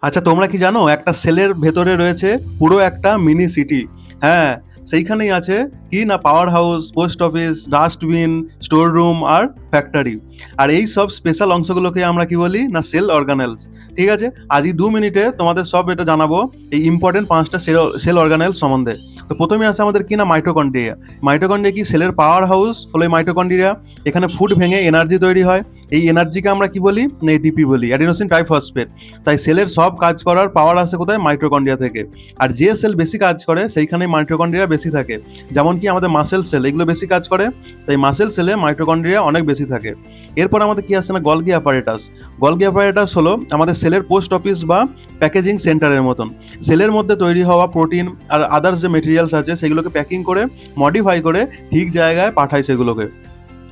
আচ্ছা, তোমরা কি জানো একটা সেলের ভেতরে রয়েছে পুরো একটা মিনি সিটি? হ্যাঁ, সেইখানেই আছে কি না power house, post office, dustbin, store room আর ফ্যাক্টরি। আর এই সব স্পেশাল অংশগুলোকে আমরা কি বলি না সেল অর্গানেলস। ঠিক আছে, আজই 2 মিনিটে তোমাদের সব এটা জানাবো এই ইম্পর্টেন্ট 5টা সেল অর্গানেলস সম্বন্ধে। তো প্রথমে আছে আমাদের কি না মাইটোকন্ড্রিয়া। মাইটোকন্ড্রিয়া কি সেলের পাওয়ার হাউস হলো এই মাইটোকন্ড্রিয়া। এখানে ফুড ভেঙে এনার্জি তৈরি হয়। এই এনার্জিকে আমরা কি বলি না এটিপি বলি, অ্যাডিনোসিন ট্রাইফসফেট। তাই সেলের সব কাজ করার পাওয়ার আসে কোথায়? মাইটোকন্ড্রিয়া থেকে। আর যে সেল বেশি কাজ করে সেইখানে মাইটোকন্ড্রিয়া বেশি থাকে। যেমন কি আমাদের মাসেল সেল এগুলো বেশি কাজ করে, তাই মাসেল সেলে মাইটোকন্ড্রিয়া অনেক বেশি থাকে। এরপর আমাদের কি আসে না গলগি অ্যাপারেটাস। গলগি অ্যাপারেটাস হলো আমাদের সেলের পোস্ট অফিস বা প্যাকেজিং সেন্টারের মতন। সেলের মধ্যে তৈরি হওয়া প্রোটিন আর আদার্স যে মেটেরিয়ালস আছে সেগুলোকে প্যাকিং করে মডিফাই করে ঠিক জায়গায় পাঠায় সেগুলোকে।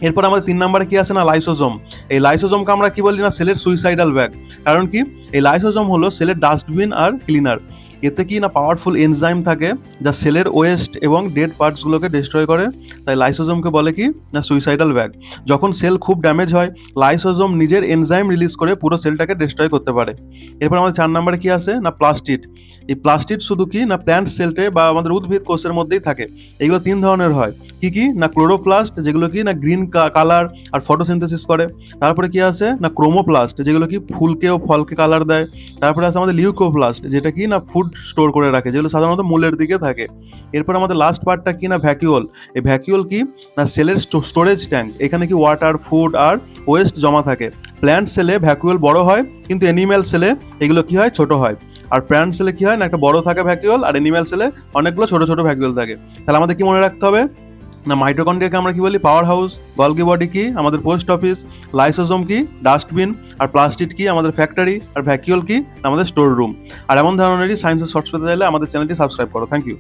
এরপর আমাদের 3 নম্বরে কি আছে না লাইসোজোম। এই লাইসোজোমকে আমরা কি বলি না সেলের সুইসাইডাল ব্যাগ। কারণ কি এই লাইসোজোম হলো সেলের ডাস্টবিন আর ক্লিনার। এতে কি না পাওয়ারফুল এনজাইম থাকে যা সেলের ওয়েস্ট এবং ডেড পার্টসগুলোকে ডিস্ট্রয় করে। তাই লাইসোজোমকে বলে কি না সুইসাইডাল ব্যাগ। যখন সেল খুব ড্যামেজ হয় লাইসোজোম নিজের এনজাইম রিলিজ করে পুরো সেলটাকে ডিস্ট্রয় করতে পারে। এরপর আমাদের 4 নম্বরে কি আছে না প্লাস্টিড। এই প্লাস্টিড শুধু কি না প্ল্যান্ট সেলটে বা আমাদের উদ্ভিদ কোষের মধ্যেই থাকে। এগুলো 3 ধরনের হয়। কি কি না ক্লোরোপ্লাস্ট যেগুলো কি না গ্রিন কালার আর ফটোসিনথেসিস করে। তারপরে কি আছে না ক্রোমোপ্লাস্ট যেগুলো কি ফুলকে ও ফলকে কালার দেয়। তারপরে আছে আমাদের লিউকোপ্লাস্ট যেটা কি না ফুড স্টোর করে রাখে, যেগুলো সাধারণত মূলের দিকে থাকে। এরপর আমাদের লাস্ট পার্টটা কি না ভ্যাকিউল। এই ভ্যাকিউল কি না সেলের স্টোরেজ ট্যাঙ্ক। এখানে কি ওয়াটার, ফুড আর ওয়েস্ট জমা থাকে। প্ল্যান্ট সেলে ভ্যাকিউল বড় হয় কিন্তু অ্যানিম্যাল সেলে এগুলো কি হয় ছোট হয়। আর প্ল্যান্ট সেলে কি হয় না একটা বড় থাকে ভ্যাকিউল, আর অ্যানিম্যাল সেলে অনেকগুলো ছোট ছোট ভ্যাকিউল থাকে। তাহলে আমাদের কি মনে রাখতে হবে না মাইটোকন্ড্রিয়াকে আমরা কি বলি পাওয়ার হাউস, গলগি বডি কি আমাদের পোস্ট অফিস, লাইসোজোম কি ডাস্টবিন, আর প্লাস্টিড কি আমাদের ফ্যাক্টরি, আর ভ্যাকিউল কি আমাদের স্টোর রুম। আর এমন ধরনেরই সায়েন্সের শর্টস পেতে চাইলে আমাদের চ্যানেলটি সাবস্ক্রাইব করো। Thank you.